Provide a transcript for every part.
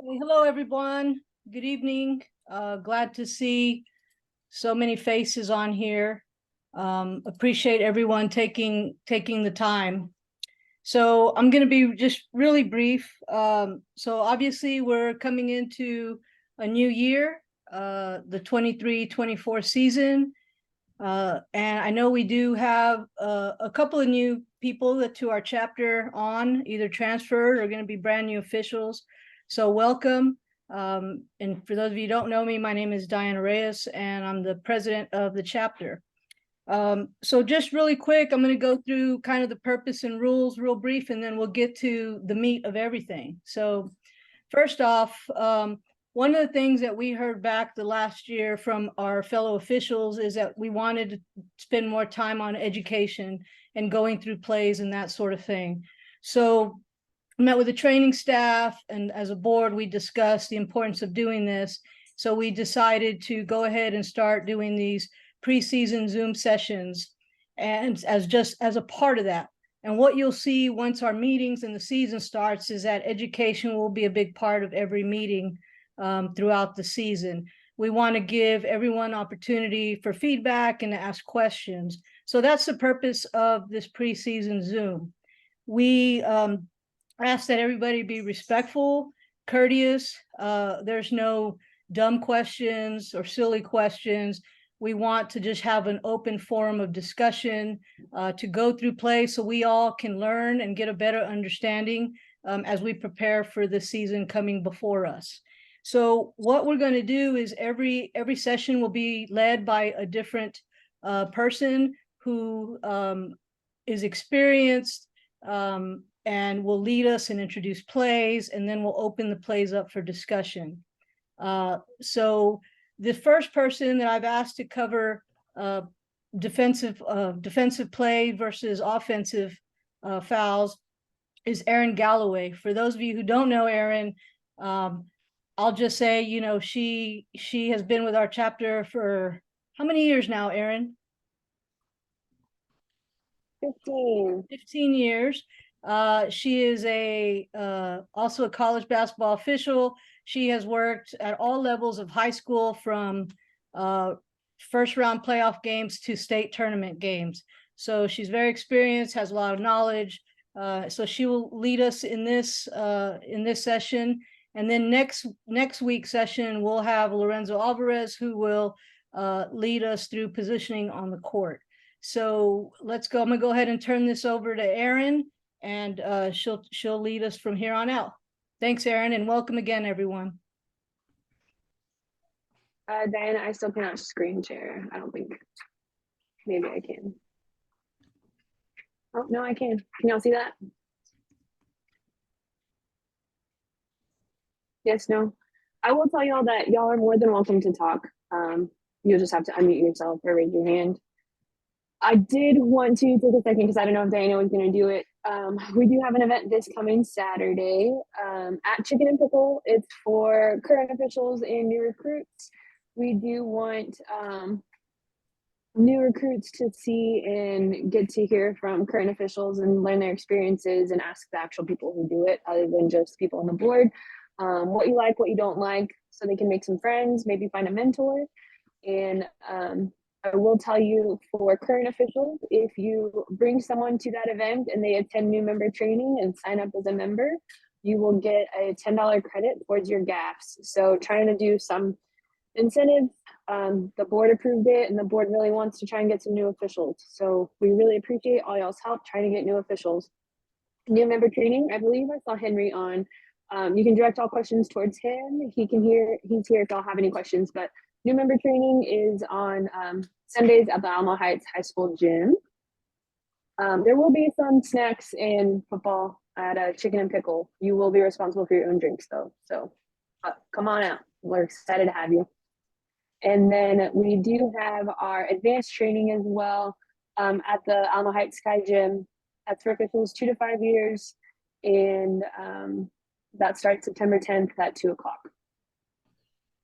Okay, hello, everyone. Good evening. Glad to see so many faces on here. Appreciate everyone taking the time. So I'm going to be just really brief. So obviously we're coming into a new year, the 23-24 season. And I know we do have a couple of new people to our chapter on, either transferred or going to be brand new officials. So welcome. And for those of you who don't know me, my name is Diana Reyes, and I'm the president of the chapter. So just really quick, I'm going to go through kind of the purpose and rules real brief, and then we'll get to the meat of everything. So first off, one of the things that we heard back the last year from our fellow officials is that we wanted to spend more time on education and going through plays and that sort of thing. So I met with the training staff, and as a board, we discussed the importance of doing this. So we decided to go ahead and start doing these preseason Zoom sessions, and as a part of that. And what you'll see once our meetings and the season starts is that education will be a big part of every meeting throughout the season. We want to give everyone opportunity for feedback and to ask questions. So that's the purpose of this preseason Zoom. We ask that everybody be respectful, courteous. There's no dumb questions or silly questions. We want to just have an open forum of discussion to go through play so we all can learn and get a better understanding as we prepare for the season coming before us. So what we're going to do is every session will be led by a different person who is experienced and will lead us and introduce plays, and then we'll open the plays up for discussion. So the first person that I've asked to cover defensive play versus offensive fouls is Erin Galloway. For those of you who don't know Erin, I'll just say, you know, she has been with our chapter for how many years now, Erin? 15 years. She is also a college basketball official. She has worked at all levels of high school, from first round playoff games to state tournament games. So she's very experienced, has a lot of knowledge. So she will lead us in this session. And then next week's session, we'll have Lorenzo Alvarez, who will lead us through positioning on the court. So let's go. I'm gonna go ahead and turn this over to Erin, and she'll lead us from here on out. Thanks, Erin, and welcome again, everyone. Diana, I still cannot screen share. I don't think. Maybe I can. Oh, no, I can. Can y'all see that? Yes, no. I will tell y'all that y'all are more than welcome to talk. You'll just have to unmute yourself or raise your hand. I did want to take a second because I don't know if Diana was going to do it. We do have an event this coming Saturday at Chicken and Pickle. It's for current officials and new recruits. We do want new recruits to see and get to hear from current officials and learn their experiences and ask the actual people who do it, other than just people on the board, what you like, what you don't like, so they can make some friends, maybe find a mentor. And I will tell you, for current officials, if you bring someone to that event and they attend new member training and sign up as a member, you will get a $10 credit towards your gaps. So trying to do some incentive. The board approved it, and the board really wants to try and get some new officials. So we really appreciate all y'all's help trying to get new officials. New member training, I believe I saw Henry on. You can direct all questions towards him. He's here if y'all have any questions. But new member training is on Sundays at the Alma Heights High School gym. There will be some snacks and football at a Chicken and Pickle. You will be responsible for your own drinks, though. So come on out. We're excited to have you. And then we do have our advanced training as well at the Alma Heights Sky Gym. That's for officials 2 to 5 years. And that starts September 10th at 2 o'clock.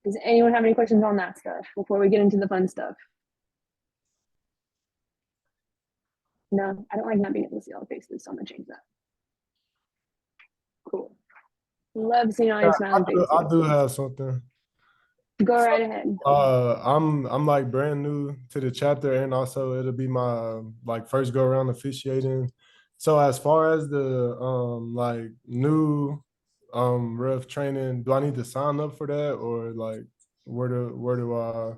Does anyone have any questions on that stuff before we get into the fun stuff? No, I don't like not being able to see all the faces, so I'm gonna change that. Cool. Love seeing all your smiling I faces. do have something. Go right ahead. I'm like brand new to the chapter, and also it'll be my like first go around officiating. So as far as the like new ref training, do I need to sign up for that, or like where do I,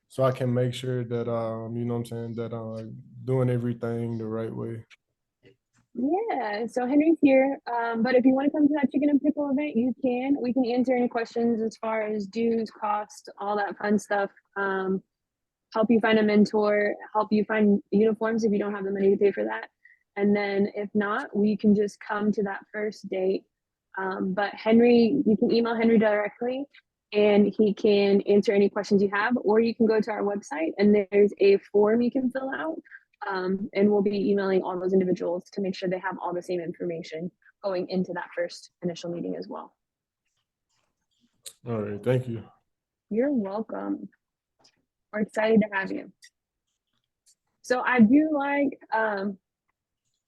so I can make sure that you know what I'm saying, that doing everything the right way. Yeah, so Henry's here. But if you want to come to that chicken and pickle event, you can. We can answer any questions as far as dues, cost, all that fun stuff. Help you find a mentor, help you find uniforms if you don't have the money to pay for that. And then if not, we can just come to that first date. But Henry, you can email Henry directly and he can answer any questions you have, or you can go to our website and there's a form you can fill out. And we'll be emailing all those individuals to make sure they have all the same information going into that first initial meeting as well. All right, thank you. You're welcome. We're excited to have you. So I do like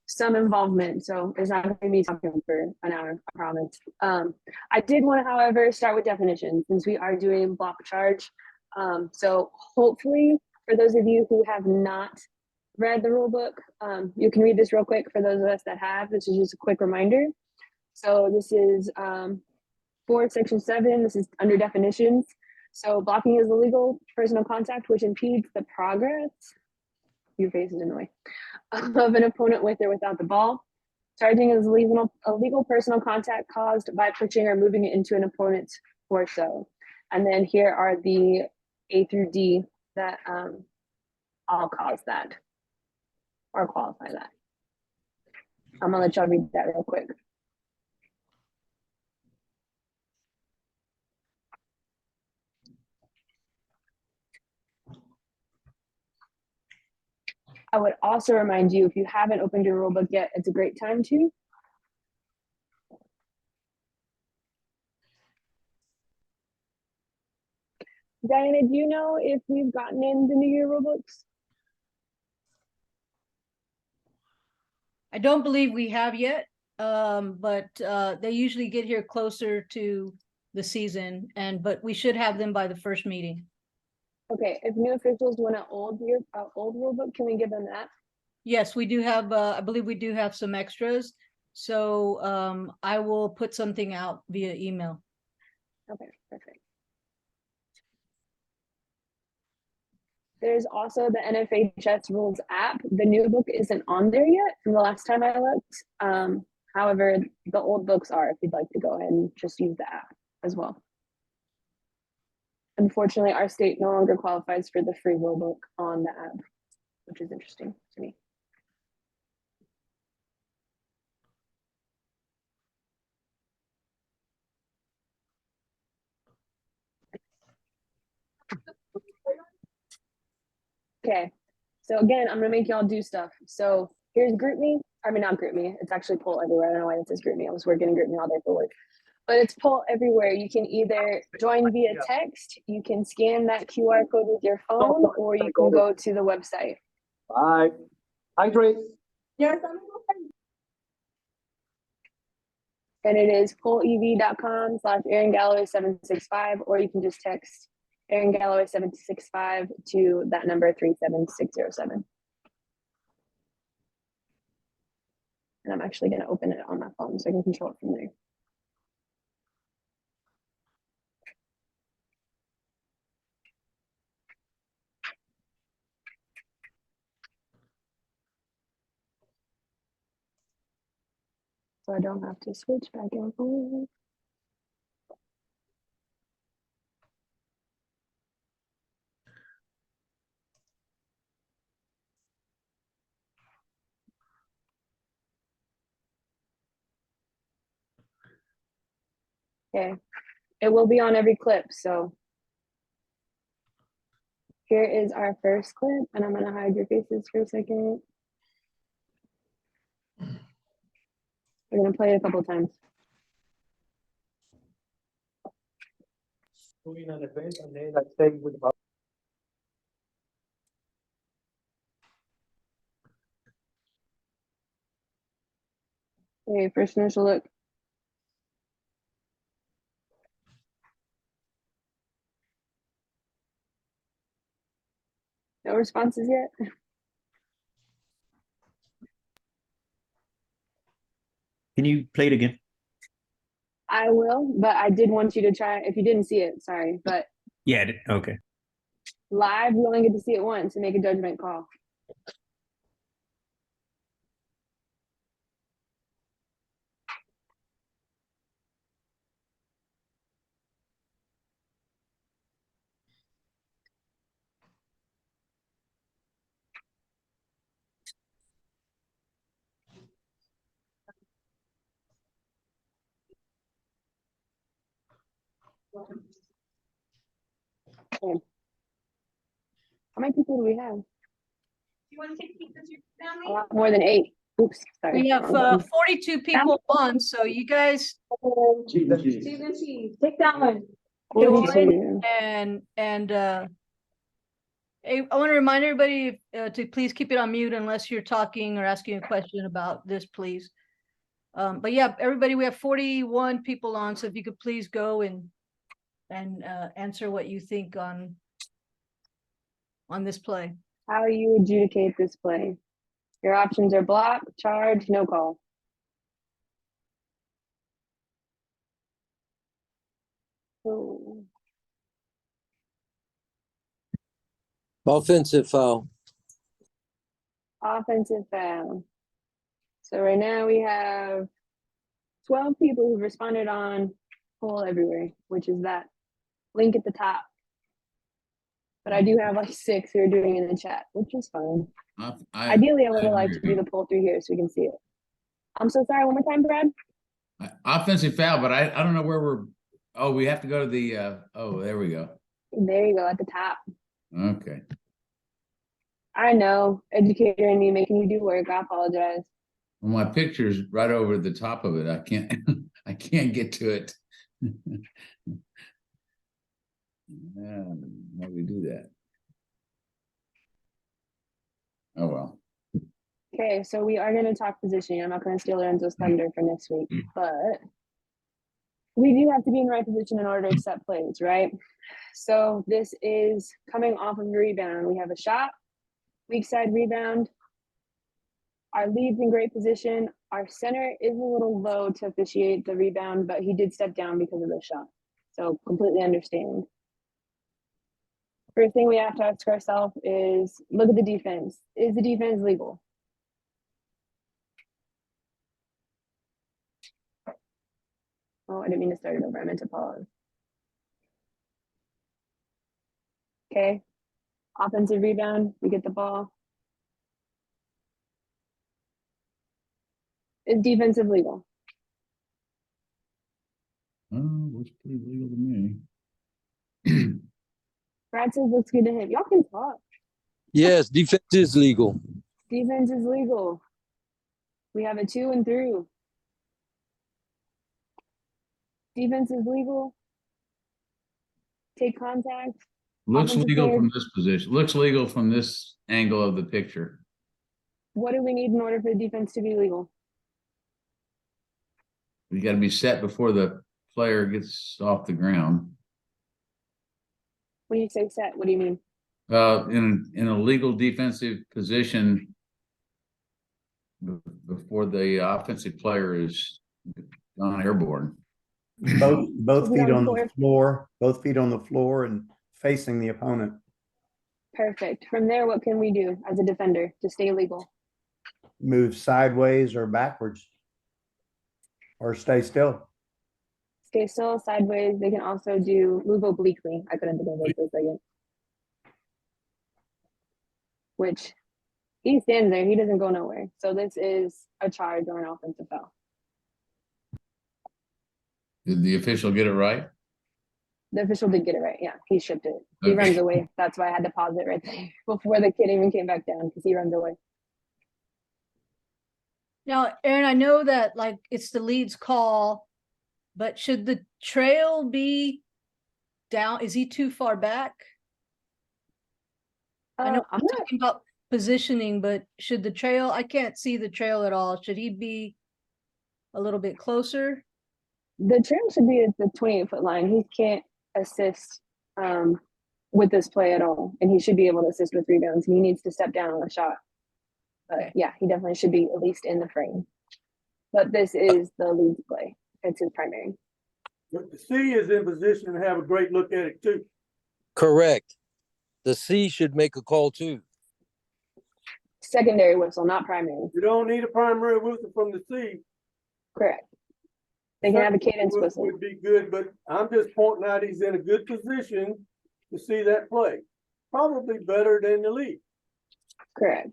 some involvement. So it's not going to be talking for an hour, I promise. I did want to, however, start with definitions since we are doing block charge. So hopefully, for those of you who have not read the rule book, you can read this real quick. For those of us that have, this is just a quick reminder. So this is for section 7. This is under definitions. So blocking is illegal personal contact which impedes the progress. Your face is in the way of an opponent with or without the ball. Charging is illegal personal contact caused by pushing or moving it into an opponent's torso. And then here are the A through D that all cause that or qualify that. I'm gonna let y'all read that real quick. I would also remind you, if you haven't opened your rulebook yet, it's a great time to. Diana, do you know if we've gotten in the New Year rulebooks? I don't believe we have yet, but they usually get here closer to the season, but we should have them by the first meeting. Okay, if new officials want an old rulebook, can we give them that? Yes, we do have, I believe we do have some extras. So I will put something out via email. Okay, perfect. There's also the NFHS rules app. The new book isn't on there yet from the last time I looked. However, the old books are if you'd like to go ahead and just use the app as well. Unfortunately, our state no longer qualifies for the free rule book on the app, which is interesting to me. Okay, so again, I'm gonna make y'all do stuff. So here's group me. I mean, not group me. It's actually poll everywhere. I don't know why it says group me. I was working in group me all day for work. But it's poll everywhere. You can either join via text, you can scan that QR code with your phone, or you can go to the website. Bye. Hi, Grace. Yes, and it is pollev.com/Aaron Galloway 765, or you can just text Aaron Galloway 765 to that number 37607. And I'm actually going to open it on my phone so I can control it from there. So I don't have to switch back and forth. Okay, it will be on every clip. So here is our first clip, and I'm going to hide your faces for a second. We're going to play it a couple of times. Doing an event and then I stay with the Okay, first initial look. No responses yet? Can you play it again? I will, but I did want you to try, if you didn't see it, sorry, but Yeah. Okay. live, you only get to see it once and make a judgment call. Okay. How many people do we have? A lot more than 8. Oops, sorry. We have wrong button. 42 people on, so you guys Take that one. join 42. and I want to remind everybody to please keep it on mute unless you're talking or asking a question about this, please. But yeah, everybody, we have 41 people on, so if you could please go and answer what you think on this play. How do you adjudicate this play? Your options are block, charge, no call. Oh, Offensive foul. offensive foul. So right now we have 12 people who've responded on Poll Everywhere, which is that link at the top. But I do have like 6 who are doing it in the chat, which is fine. Ideally, I would have liked to do the poll through here so we can see it. I'm so sorry. One more time, Brad. Offensive foul, but I don't know where we're. Oh, we have to go to the. Oh, there we go. There you go at the top. Okay. I know, educator and me making you do work. I apologize. Well, my picture's right over the top of it. I can't. I can't get to it. How do we do that? Oh well. Okay, so we are going to talk positioning. I'm not going to steal Lorenzo's thunder for next week, but we do have to be in the right position in order to accept plays, right? So this is coming off of a rebound. We have a shot, weak side rebound. Our lead's in great position. Our center is a little low to officiate the rebound, but he did step down because of the shot. So completely understand. First thing we have to ask ourselves is, look at the defense. Is the defense legal? Oh, I didn't mean to start it over. I meant to pause. Okay. Offensive rebound. We get the ball. Is defensive legal? Oh, looks pretty legal to me. Brad says looks good to him. Y'all can talk. Yes, defense is legal. Defense is legal. We have a 2 and through. Defense is legal. Take contact. Looks Offensive legal player. from this position. Looks legal from this angle of the picture. What do we need in order for the defense to be legal? You got to be set before the player gets off the ground. When you say set, what do you mean? In a legal defensive position before the offensive player is gone airborne. Both Is it feet on the on floor? the floor, both feet on the floor and facing the opponent. Perfect. From there, what can we do as a defender to stay legal? Move sideways or backwards. Or stay still. Stay still, sideways. They can also do move obliquely. I couldn't think of it for a second. Which he stands there, he doesn't go nowhere. So this is a charge or an offensive foul. Did the official get it right? The official did get it right. Yeah, he shipped it. He Okay. runs away. That's why I had to pause it right there before the kid even came back down because he runs away. Now, Aaron, I know that like it's the lead's call, but should the trail be down? Is he too far back? I know I'm we're not. talking about positioning, but should the trail, I can't see the trail at all. Should he be a little bit closer? The trail should be at the 28-foot line. He can't assist with this play at all, and he should be able to assist with rebounds. And he needs to step down on a shot. But Okay. yeah, he definitely should be at least in the frame. But this is the lead play. It's his primary. But the C is in position to have a great look at it too. Correct. The C should make a call too. Secondary whistle, not primary. You don't need a primary whistle from the C. Correct. They can have a cadence whistle. Would be good, but I'm just pointing out he's in a good position to see that play. Probably better than the lead. Correct.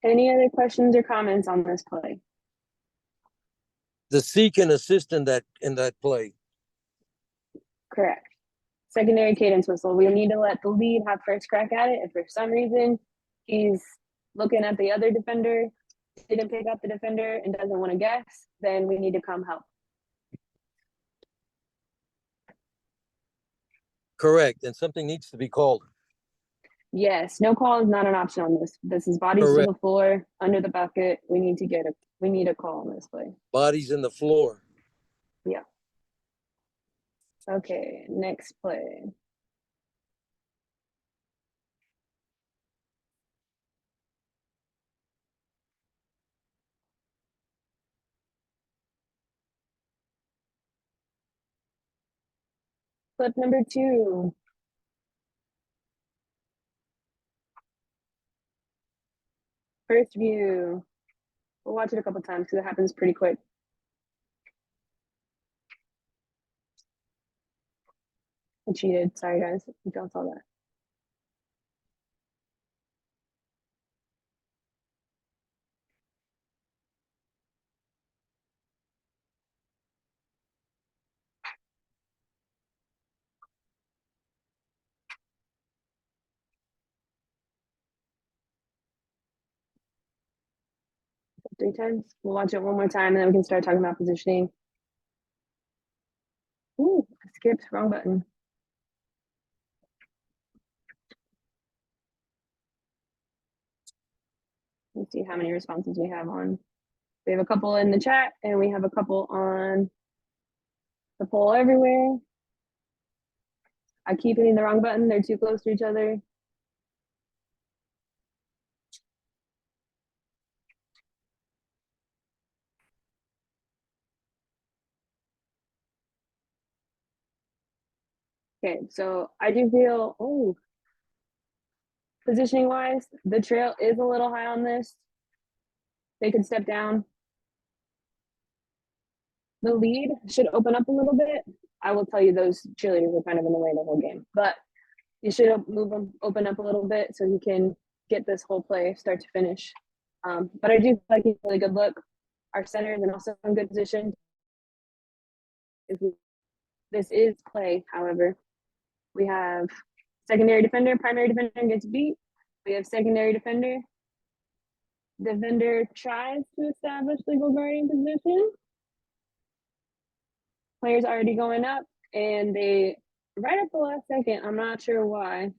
Any other questions or comments on this play? The C can assist in that play. Correct. Secondary cadence whistle. We need to let the lead have first crack at it. If for some reason he's looking at the other defender, didn't pick up the defender and doesn't want to guess, then we need to come help. Correct. And something needs to be called. Yes, no call is not an option on this. This is bodies to Correct. the floor, under the bucket. We need a call on this play. Bodies in the floor. Yeah. Okay, next play. Clip number 2. First view. We'll watch it a couple times because it happens pretty quick. I cheated. Sorry, guys. If y'all saw that. Three times. We'll watch it one more time and then we can start talking about positioning. Ooh, I skipped. Wrong button. Let's see how many responses we have on. We have a couple in the chat and we have a couple on the poll everywhere. I keep hitting the wrong button. They're too close to each other. Okay, so I do feel, oh, positioning wise, the trail is a little high on this. They could step down. The lead should open up a little bit. I will tell you those cheerleaders are kind of in the way the whole game, but you should open up a little bit so you can get this whole play start to finish. But I do feel like it's a really good look. Our center is also in good position. This is play, however. We have secondary defender, primary defender gets beat. We have secondary defender. Defender tries to establish legal guarding position. Player's already going up, and they, right at the last second, I'm not sure why,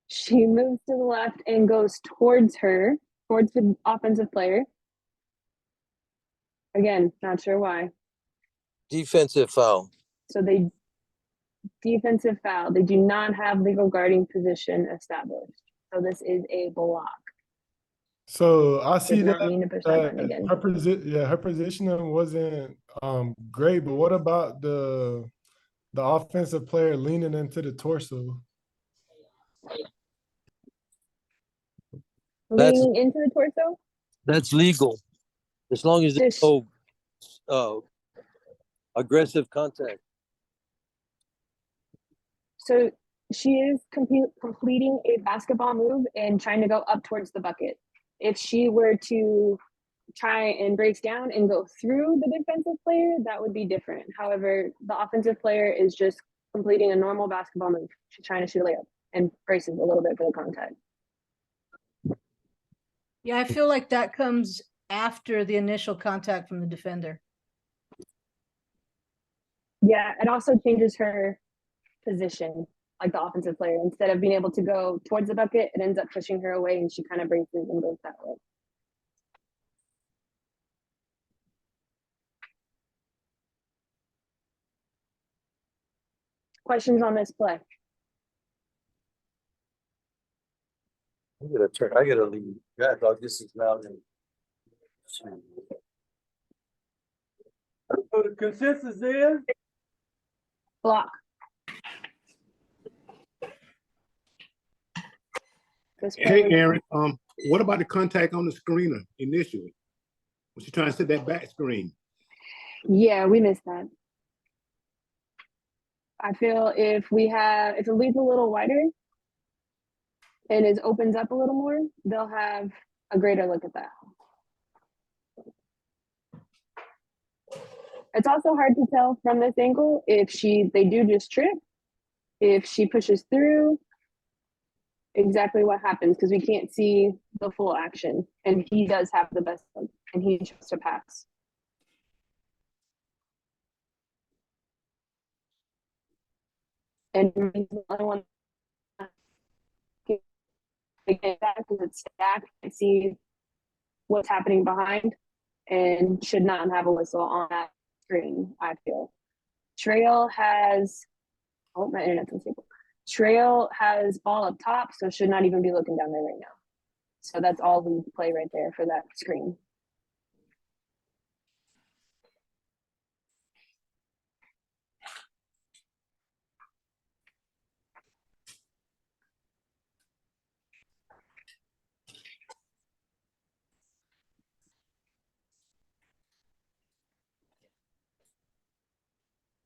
she moves to the left and goes towards the offensive player. Again, not sure why. Defensive foul. So they defensive foul. They do not have legal guarding position established. So this is a block. So I see Did that, not mean to push that button again. her positioning wasn't great, but what about the offensive player leaning into the torso? Leaning into the torso? That's legal. As long as there's no aggressive contact. So she is completing a basketball move and trying to go up towards the bucket. If she were to try and brace down and go through the defensive player, that would be different. However, the offensive player is just completing a normal basketball move. She's trying to shoot a layup and braces a little bit for the contact. Yeah, I feel like that comes after the initial contact from the defender. Yeah, it also changes her position, like the offensive player. Instead of being able to go towards the bucket, it ends up pushing her away and she kind of braces and goes that way. Questions on this play? I gotta leave. Yeah, dog, this is loud. So the consensus is, Block. This Hey, play- Aaron, what about the contact on the screener initially? Was she trying to set that back screen? Yeah, we missed that. I feel if it leads a little wider and it opens up a little more, they'll have a greater look at that. It's also hard to tell from this angle if they do just trip, if she pushes through, exactly what happens, because we can't see the full action. And he does have the best look, and he chose to pass. And he's the only one to get that because it's stacked. I see what's happening behind and should not have a whistle on that screen, I feel. Trail has, oh, my internet's unstable. Trail has ball up top, so should not even be looking down there right now. So that's all we play right there for that screen.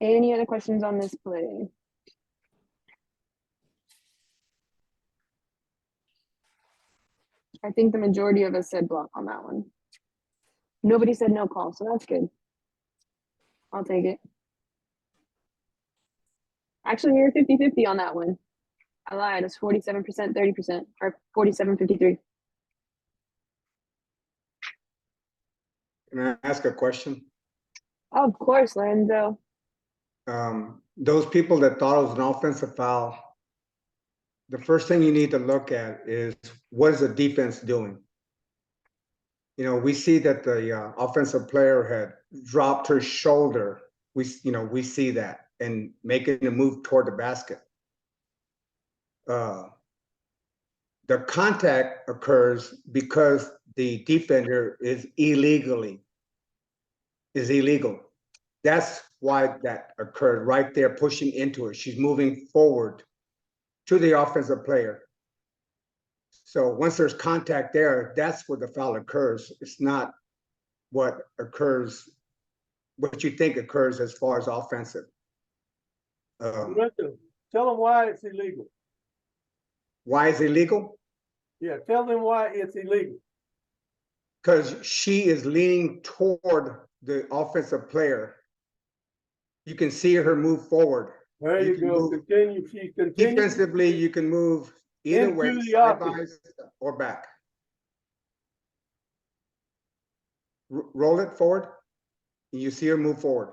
Any other questions on this play? I think the majority of us said block on that one. Nobody said no call, so that's good. I'll take it. Actually, we were 50-50 on that one. I lied. It's 47%, 30%, or 47-53. Can I ask a question? Of course, Lorenzo. Those people that thought it was an offensive foul, the first thing you need to look at is what is the defense doing? You know, we see that the offensive player had dropped her shoulder. We see that and making a move toward the basket. The contact occurs because the defender is illegal. That's why that occurred right there, pushing into it. She's moving forward to the offensive player. So once there's contact there, that's where the foul occurs. It's not what you think occurs as far as offensive. tell them why it's illegal. Why is it illegal? Yeah, tell them why it's illegal. Because she is leaning toward the offensive player. You can see her move forward. There you go. Continue. She continues. Defensively, you can move either way, Into the sideways or back. Roll it forward, and you see her move forward.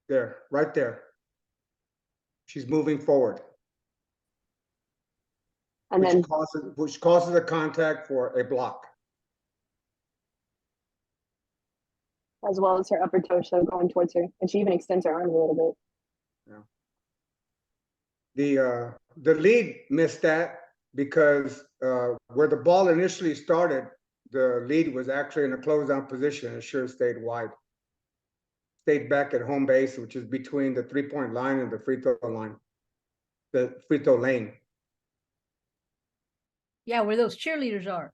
There, right there. She's moving forward. And then which causes a contact for a block. as well as her upper torso going towards her. And she even extends her arms a little bit. Yeah. The lead missed that because where the ball initially started, the lead was actually in a closeout position and sure stayed wide. Stayed back at home base, which is between the 3-point line and the free throw line, the free throw lane. Yeah, where those cheerleaders are.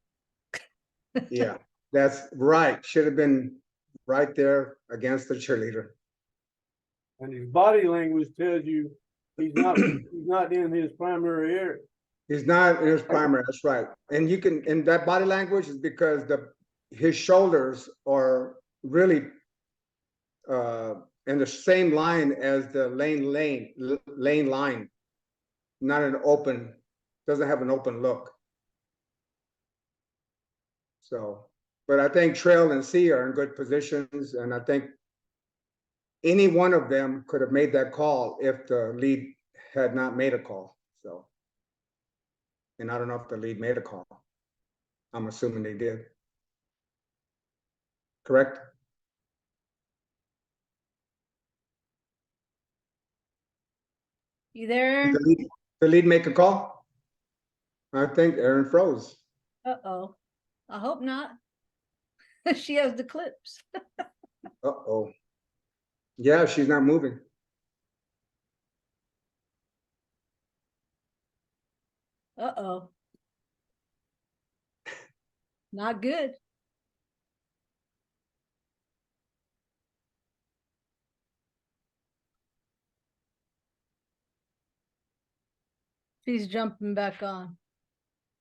Yeah, that's right. Should have been right there against the cheerleader. And his body language tells you he's not in his primary area. He's not in his primary, that's right. And you can, and that body language is because his shoulders are really in the same line as the lane line, not an open, doesn't have an open look. So, but I think Trail and C are in good positions, and I think any one of them could have made that call if the lead had not made a call. So, and I don't know if the lead made a call. I'm assuming they did. Correct? You there? Did the lead make a call? I think Aaron froze. Uh-oh. I hope not. She has the clips. Uh-oh. Yeah, she's not moving. Uh-oh. Not good. She's jumping back on.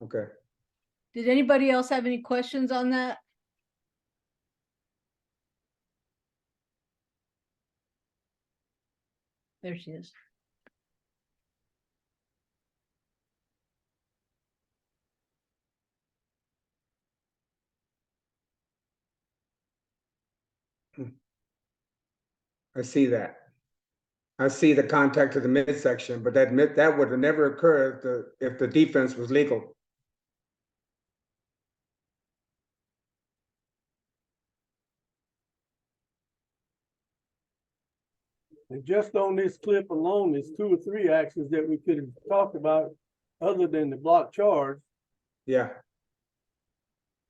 Okay. Did anybody else have any questions on that? There she is. I see that. I see the contact to the midsection, but that would have never occurred if the defense was legal. And just on this clip alone, there's 2 or 3 actions that we could have talked about other than the block charge. Yeah.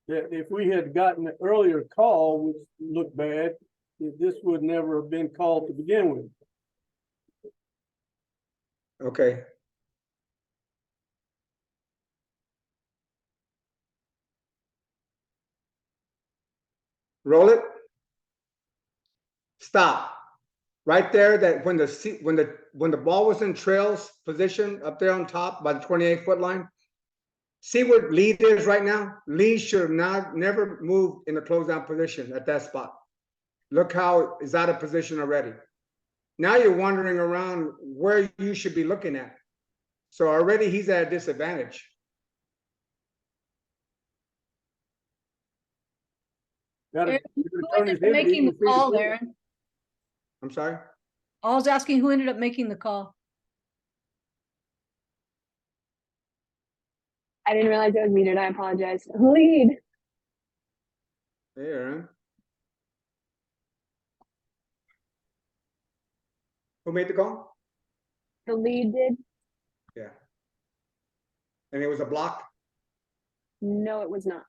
That if we had gotten an earlier call, which looked bad, this would never have been called to begin with. Okay. Roll it. Stop. Right there, that when the ball was in trails position up there on top by the 28-foot line, see what lead is right now? Lead should have never moved in the closeout position at that spot. Look how it's out of position already. Now you're wandering around where you should be looking at. So already he's at a disadvantage. Gotta Who turn ended his up head, making he the can see call, field. Aaron? I'm sorry? I was asking who ended up making the call. I didn't realize it was muted. I apologize. Lead. Hey, Aaron. Who made the call? The lead did. Yeah. And it was a block? No, it was not.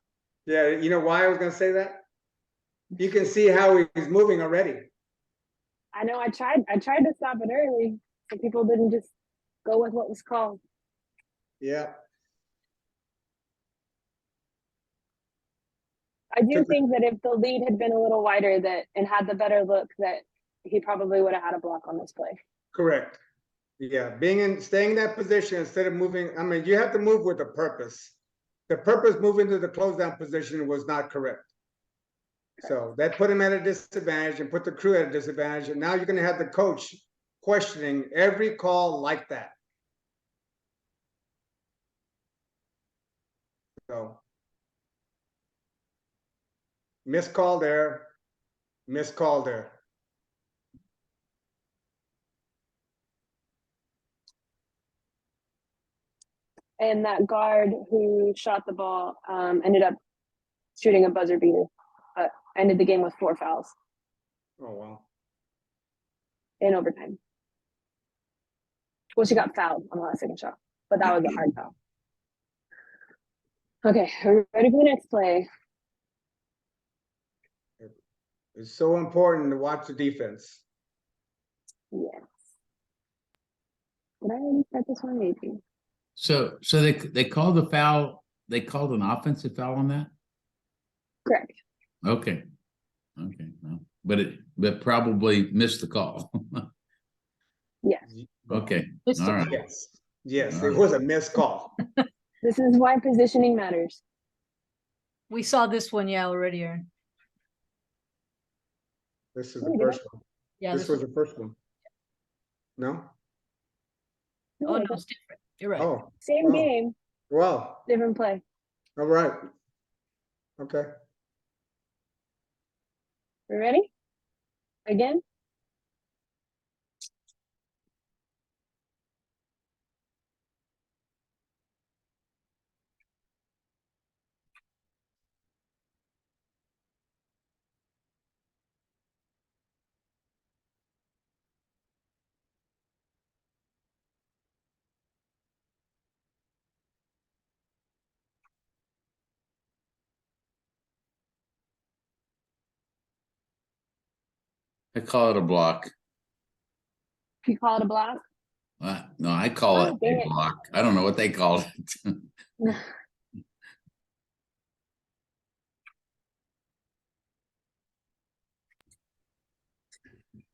Yeah, you know why I was gonna say that? You can see how he's moving already. I know. I tried to stop it early, so people didn't just go with what was called. Yeah. I do think that if the lead had been a little wider and had the better look, that he probably would have had a block on this play. Correct. Yeah, staying in that position instead of moving. I mean, you have to move with a purpose. The purpose moving to the closedown position was not correct. So that put him at a disadvantage and put the crew at a disadvantage. And now you're going to have the coach questioning every call like that. So missed call there, missed call there. And that guard who shot the ball ended up shooting a buzzer beater, but ended the game with 4 fouls Oh, wow. in overtime. Well, she got fouled on the last second shot, but that was a hard foul. Okay, are we ready for the next play? It's so important to watch the defense. Yes. Did I already start this one? Maybe. So they called the foul. They called an offensive foul on that. Correct. Okay. Well, but probably missed the call. Yes. Okay. Missed All the right. Yes. Yes, All it right. was a missed call. This is why positioning matters. We saw this one, yeah, already, Aaron. This is the first one. Yeah, This was the first one. No? oh no, it's different. You're right. Oh, Same oh. game, Well, different play. all right. Okay. We ready? Again? I call it a block. You call it a block? No, I call Oh, it dang a it. block. I don't know what they call it.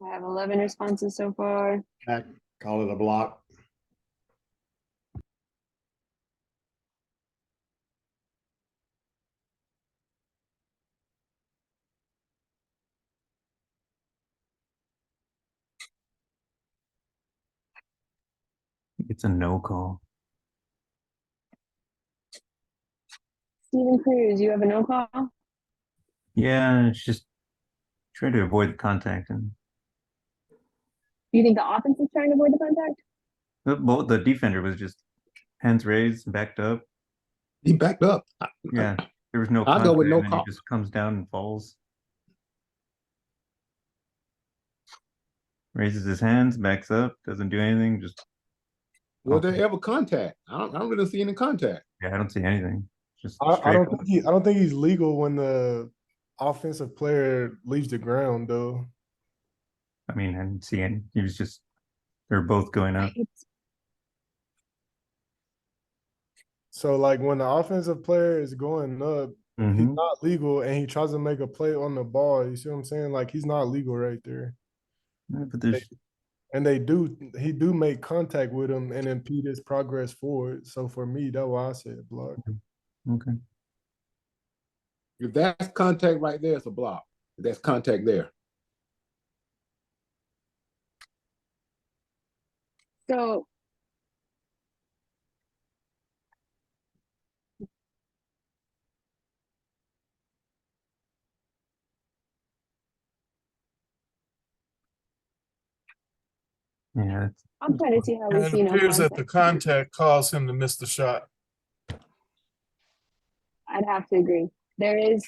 I have 11 responses so far. I call it a block. It's a no call. Steven Cruz, you have a no call? Yeah, it's just try to avoid the contact, and You think the offense is trying to avoid the contact? the defender was just hands raised, backed up. He backed up. Yeah, there was no I'll contact, go with no and then he call. just comes down and falls. Raises his hands, backs up, doesn't do anything. Just Was there ever contact? I don't really see any contact. yeah, I don't see anything. Just I straight. don't think he's legal when the offensive player leaves the ground though. I mean, I didn't see any. He was just they're both going up. So like when the offensive player is going up, he's Mhm. not legal and he tries to make a play on the ball. You see what I'm saying? Like he's not legal right there. Yeah, but there's And he do make contact with him and impede his progress forward. So for me, that's why I said block. okay. If that's contact right there, it's a block. If that's contact there. So Yeah, I'm trying to see how we And see it no appears that contact. the contact caused him to miss the shot. I'd have to agree. There is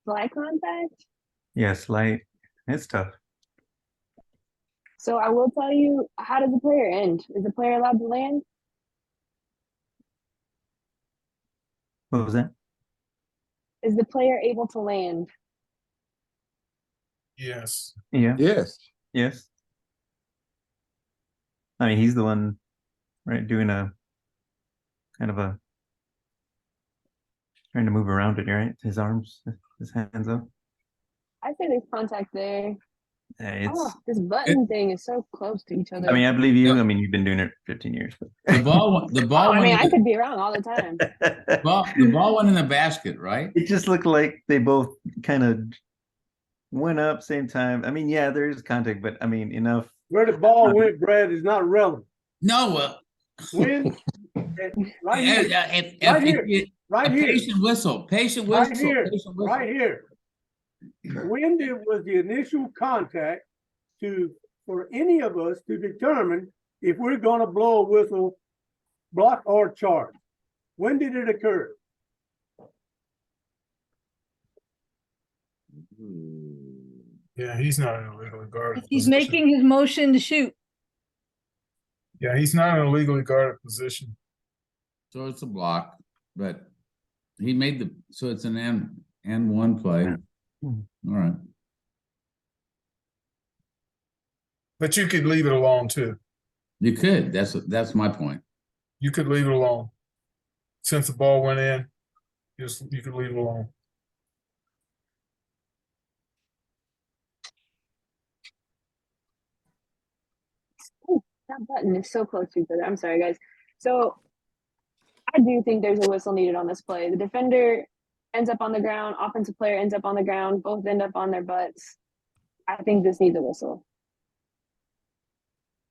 fly contact. yeah, slight. It's tough. So I will tell you, how does the player end? Is the player allowed to land? What was that? Is the player able to land? Yes. Yeah. Yes. Yes. I mean, he's the one, right, doing a kind of a trying to move around it, right? His arms, his hands up. I say there's contact there. It's. Oh, this button thing is so close to each other. I mean, I believe you. Yeah. I mean, you've been doing it 15 years. But... The ball Oh, I went mean, in I could be wrong all the time. the ball went in the basket, right? It just looked like they both kind of went up same time. I mean, yeah, there is contact, but I mean, enough. Where the ball went, Brad, is not relevant. No, well, When, right here, right here, right here. Patient whistle, right here, patient whistle. right here. When was the initial contact for any of us to determine if we're gonna blow a whistle, block or charge? When did it occur? Yeah, he's not in a legally guarded He's position. making his motion to shoot. Yeah, he's not in a legally guarded position. So it's a block, but he made so it's an and one play. All right. But you could leave it alone too. You could. That's my point. You could leave it alone. Since the ball went in, you could leave it alone. Ooh, that button is so close to each other. I'm sorry, guys. So I do think there's a whistle needed on this play. The defender ends up on the ground, offensive player ends up on the ground, both end up on their butts. I think this needs a whistle.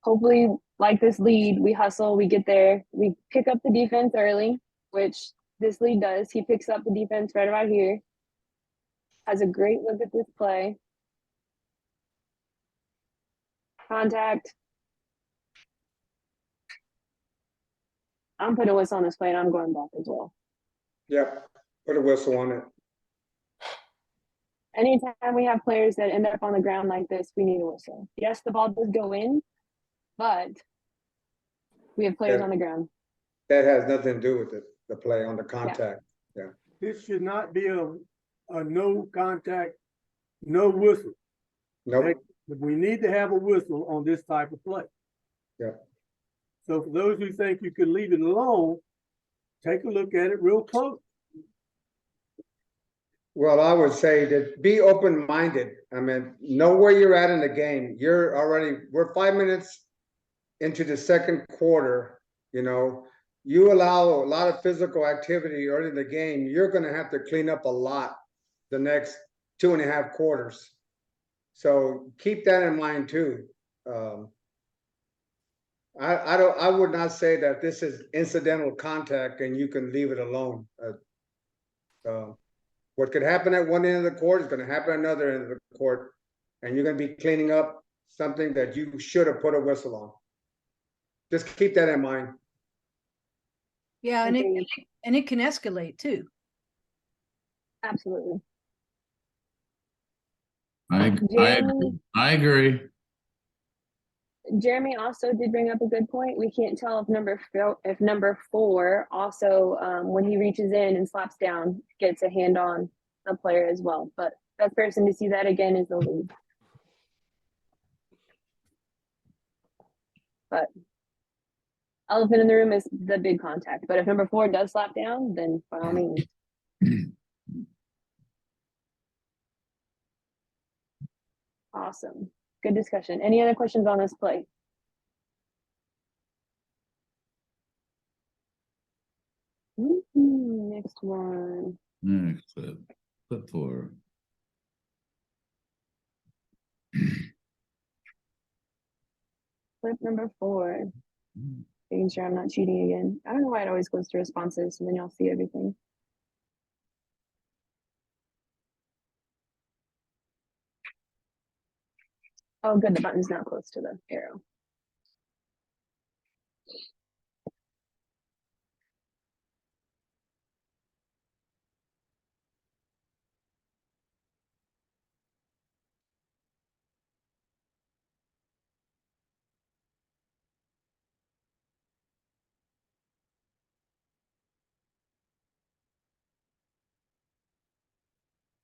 Hopefully, like this lead, we hustle, we get there, we pick up the defense early, which this lead does. He picks up the defense right about here. Has a great look at this play. Contact. I'm putting a whistle on this play and I'm going back as well. Yep, put a whistle on it. Anytime we have players that end up on the ground like this, we need a whistle. Yes, the ball does go in, but we have players on the ground. That has nothing to do with the play on the contact. Yeah. This should not be a no contact, no whistle. Nope. We need to have a whistle on this type of play. Yeah. So for those who think you can leave it alone, take a look at it real close. Well, I would say that be open-minded. I mean, know where you're at in the game. We're 5 minutes into the second quarter, you know. You allow a lot of physical activity early in the game, you're gonna have to clean up a lot the next 2.5 quarters. So keep that in mind too. I would not say that this is incidental contact and you can leave it alone. What could happen at one end of the court is going to happen at another end of the court, and you're going to be cleaning up something that you should have put a whistle on. Just keep that in mind. Yeah, Agreed. and it can escalate too. Absolutely. I Jeremy, agree. Jeremy also did bring up a good point. We can't tell if number 4 also, when he reaches in and slaps down, gets a hand on a player as well. But best person to see that again is the lead. But elephant in the room is the big contact. But if number 4 does slap down, then by all means. Awesome. Good discussion. Any other questions on this play? Next one. Next clip. Clip 4. Clip number 4. Making sure I'm not cheating again. I don't know why it always goes to responses and then y'all see everything. Oh, good. The button's not close to the arrow.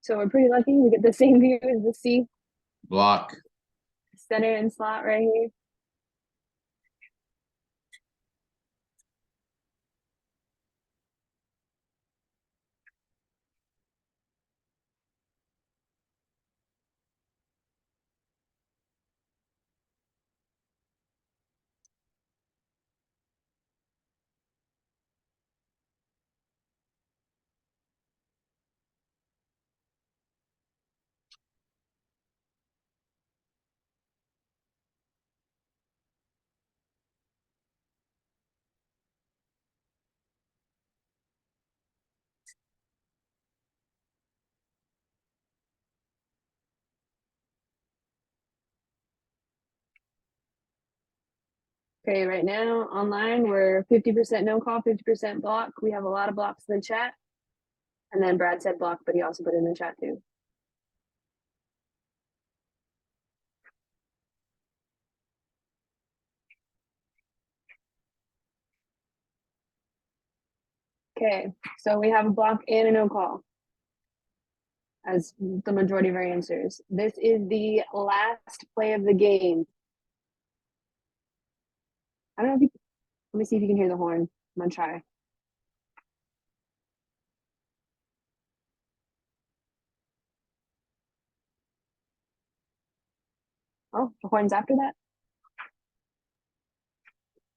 So we're pretty lucky. We get the same view as the C Block. center and slot right here. Okay, right now online we're 50% no call, 50% block. We have a lot of blocks in the chat. And then Brad said block, but he also put it in the chat too. Okay, so we have a block and a no call as the majority of our answers. This is the last play of the game. I don't know if you, let me see if you can hear the horn. I'm gonna try. Oh, the horn's after that?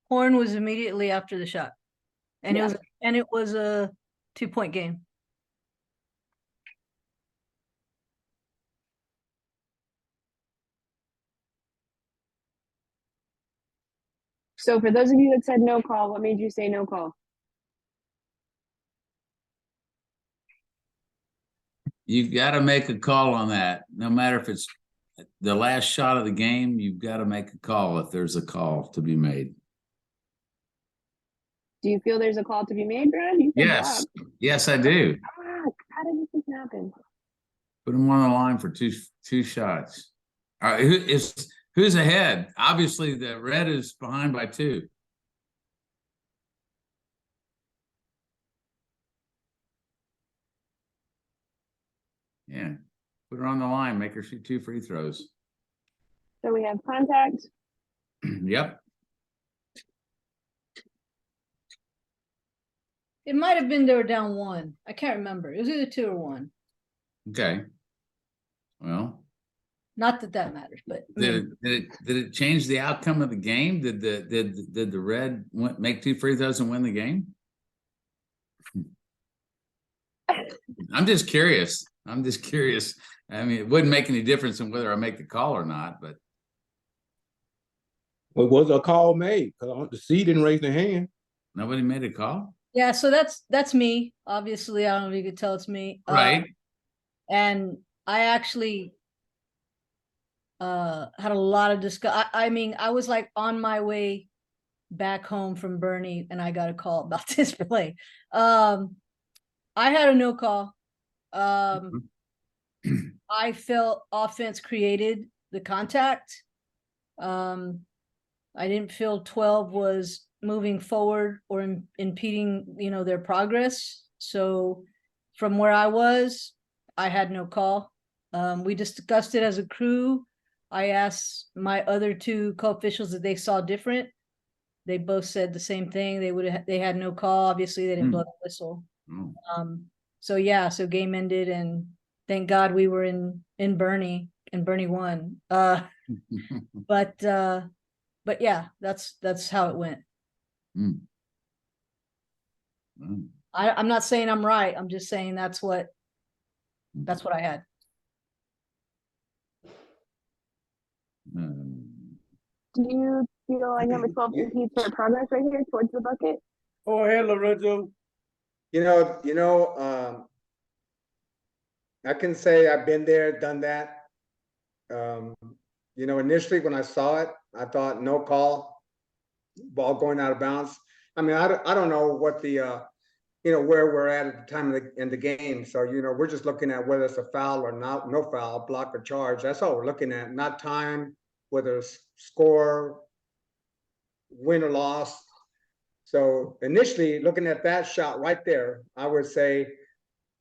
Horn was immediately after the shot. And Yeah. it was a 2-point game. So for those of you that said no call, what made you say no call? You got to make a call on that. No matter if it's the last shot of the game, you've got to make a call if there's a call to be made. Do you feel there's a call to be made, Brad? You said Yes. block. Yes, I do. How did this happen? Put him on the line for two shots. All right, who's ahead? Obviously, the red is behind by 2. Yeah, put her on the line. Make her shoot 2 free throws. So we have contact. Yep. It might have been they were down 1. I can't remember. It was either 2 or 1. Okay. Well, Not that that matters, but I mean, did it change the outcome of the game? Did the red make 2 free throws and win the game? I'm just curious. I mean, it wouldn't make any difference in whether I make the call or not, but Well, was a call made? Because the C didn't raise their hand. nobody made a call. yeah, so that's me. Obviously, I don't know if you could tell it's me. Right. And I actually had a lot of discuss. I mean, I was like on my way back home from Bernie and I got a call about this play. I had a no call. I felt offense created the contact. I didn't feel 12 was moving forward or impeding, their progress. So from where I was, I had no call. We discussed it as a crew. I asked my other 2 co-officials if they saw different. They both said the same thing. They had no call. Obviously, they didn't blow the whistle. So yeah, so game ended, and thank God we were in Bernie, and Bernie won. But yeah, that's how it went. I'm not saying I'm right. I'm just saying that's what I had. Do you feel like number 12 impedes their progress right here towards the bucket? Go ahead, Lorenzo. I can say I've been there, done that. Initially when I saw it, I thought no call, ball going out of bounds. I mean, I don't know what the, where we're at the time in the game. So, we're just looking at whether it's a foul or not, no foul, block or charge. That's all we're looking at, not time, whether it's score, win or loss. So initially looking at that shot right there, I would say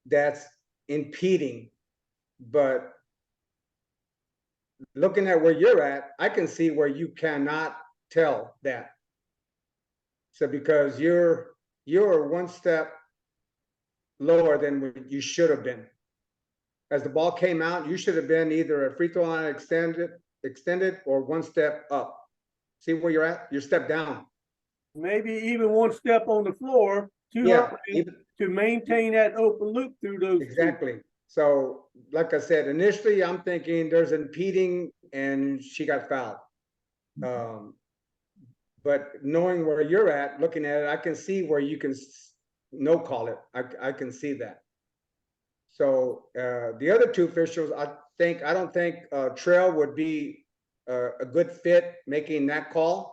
that's impeding, but looking at where you're at, I can see where you cannot tell that. So because you're 1 step lower than what you should have been. As the ball came out, you should have been either a free throw line extended or 1 step up. See where you're at? You're step down. Maybe even 1 step on the floor to maintain that open loop through those. Exactly. So, like I said, initially I'm thinking there's impeding and she got fouled. But knowing where you're at, looking at it, I can see where you can no call it. I can see that. So the other 2 officials, I don't think Trail would be a good fit making that call.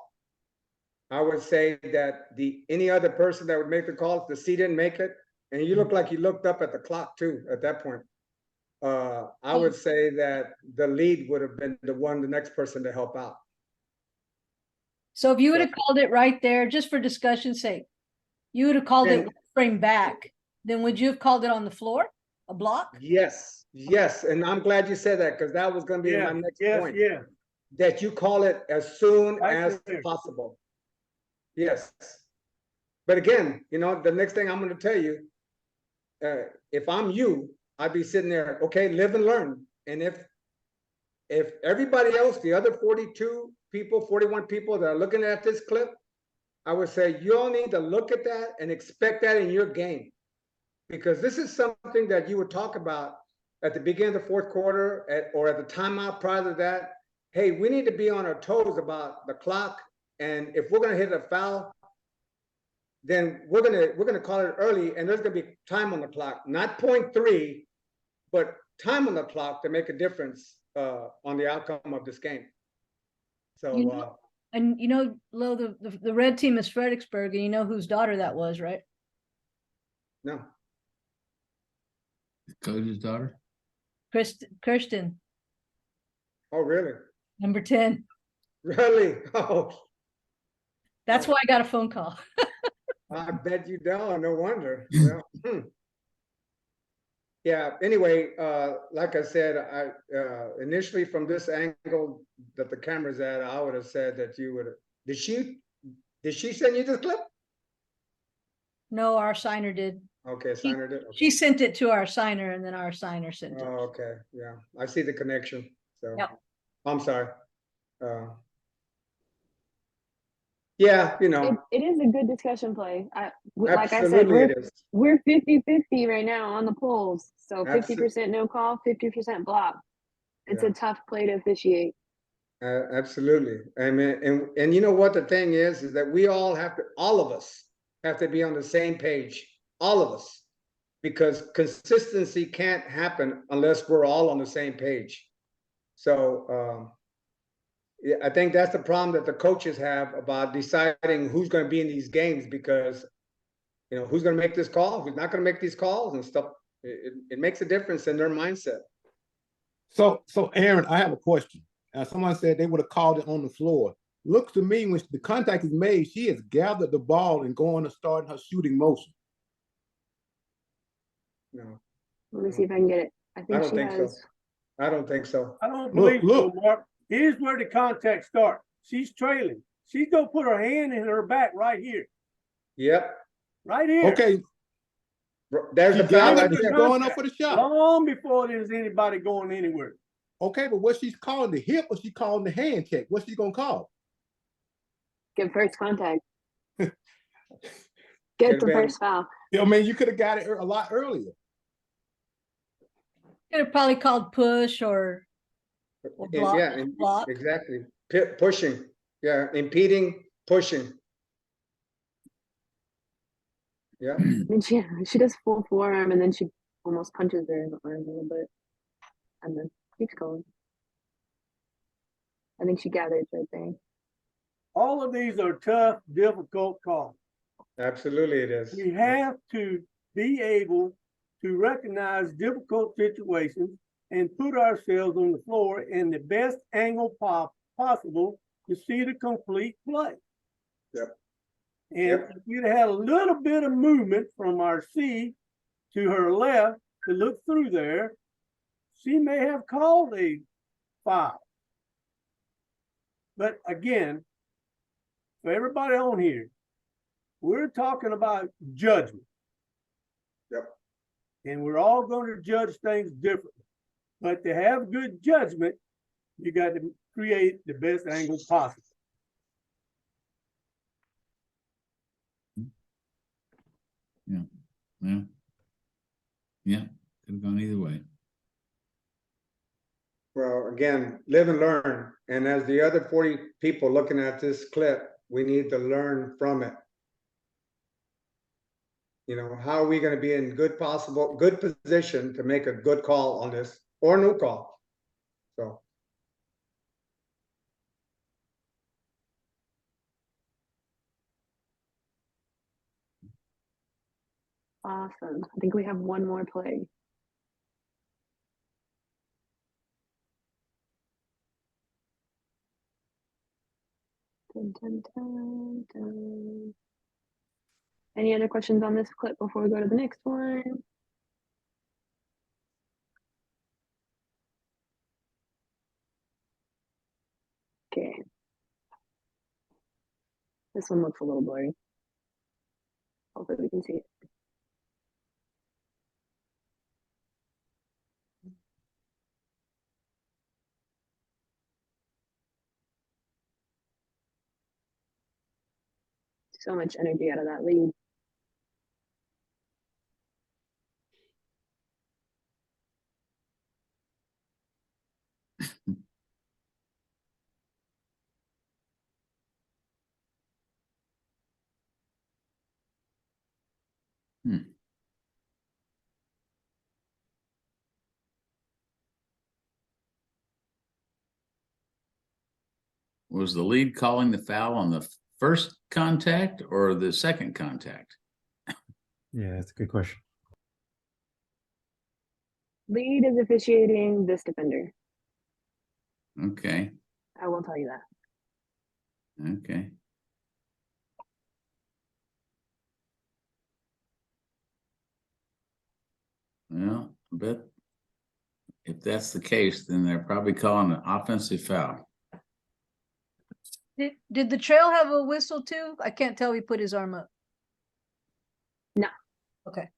I would say that any other person that would make the call, if the C didn't make it, and you look like you looked up at the clock too at that point, I would say that the lead would have been the next person to help out. So if you would have called it right there, just for discussion's sake, you would have called it frame back, then would you have called it on the floor, a block? Yes, and I'm glad you said that because that was going to be my next point. Yeah. That you call it as soon as possible. Yes. But again, the next thing I'm going to tell you, if I'm you, I'd be sitting there, okay, live and learn. And if everybody else, the other 42 people, 41 people that are looking at this clip, I would say you all need to look at that and expect that in your game. Because this is something that you would talk about at the beginning of the 4th quarter or at the timeout prior to that. Hey, we need to be on our toes about the clock. And if we're going to hit a foul, then we're gonna call it early, and there's gonna be time on the clock, not 0.3, but time on the clock to make a difference on the outcome of this game. So Lo, the red team is Fredericksburg, and you know whose daughter that was, right? No. The coach's daughter? Kirsten. Oh, really? Number 10. Really? Oh. That's why I got a phone call. I bet you don't. No wonder. Yeah. Yeah, anyway, like I said, initially from this angle that the camera's at, I would have said that you would, did she send you this clip? No, our signer did. Okay, signer did. Okay. She sent it to our signer and then our signer sent it. Oh, okay, yeah, I see the connection, so. Yep. I'm sorry. Yeah, you It, know, it is a good discussion play. Like I said, absolutely it is. we're 50-50 right now on the polls. So Abso- 50% no call, 50% block. It's Yeah. a tough play to officiate. Absolutely. I mean, and you know what the thing is that we all of us have to be on the same page, all of us, because consistency can't happen unless we're all on the same page. So, yeah, I think that's the problem that the coaches have about deciding who's going to be in these games, because, you know, who's going to make this call, who's not going to make these calls and stuff. It makes a difference in their mindset. So Aaron, I have a question. Someone said they would have called it on the floor. Looks to me when the contact is made, she has gathered the ball and going to start her shooting motion. No, Let me see if I can get it. I think don't she think has. so. I don't think so. I don't believe look. so, Mark. Here's where the contact starts. She's trailing. She's gonna put her hand in her back right here. Yep. Right here. Okay, There's she the foul gathered, right but she's there. going up for the shot. Long before there's anybody going anywhere. Okay, but what she's calling the hip or she calling the hand check? What's she gonna call? Get first contact. Get Could've the been- first foul. I mean, you could have got it a lot earlier. Could have probably called push or block. Yeah, block. exactly. Pushing. Yeah, impeding, pushing. Yeah. And she does full forearm and then she almost punches her in the arm a little bit. And then keeps going. I think she gathers right there. All of these are tough, difficult calls. Absolutely it is. We have to be able to recognize difficult situations and put ourselves on the floor in the best angle possible to see the complete play. Yep. And Yep. if we'd had a little bit of movement from our C to her left to look through there, she may have called a foul. But again, for everybody on here, we're talking about judgment. Yep. And we're all going to judge things differently. But to have good judgment, you got to create the best angle possible. Yeah, could have gone either way. Well, again, live and learn. And as the other 40 people looking at this clip, we need to learn from it. You know, how are we going to be in good position to make a good call on this or no call? So. Awesome. I think we have one more play. Dun, dun, dun, dun. Any other questions on this clip before we go to the next one? Okay. This one looks a little blurry. Hopefully we can see it. So much energy out of that lead. Was the lead calling the foul on the first contact or the second contact? Yeah, that's a good question. Lead is officiating this defender. Okay, I will tell you that. okay. Well, But if that's the case, then they're probably calling an offensive foul. Did the trail have a whistle too? I can't tell. He put his arm up. No. Okay.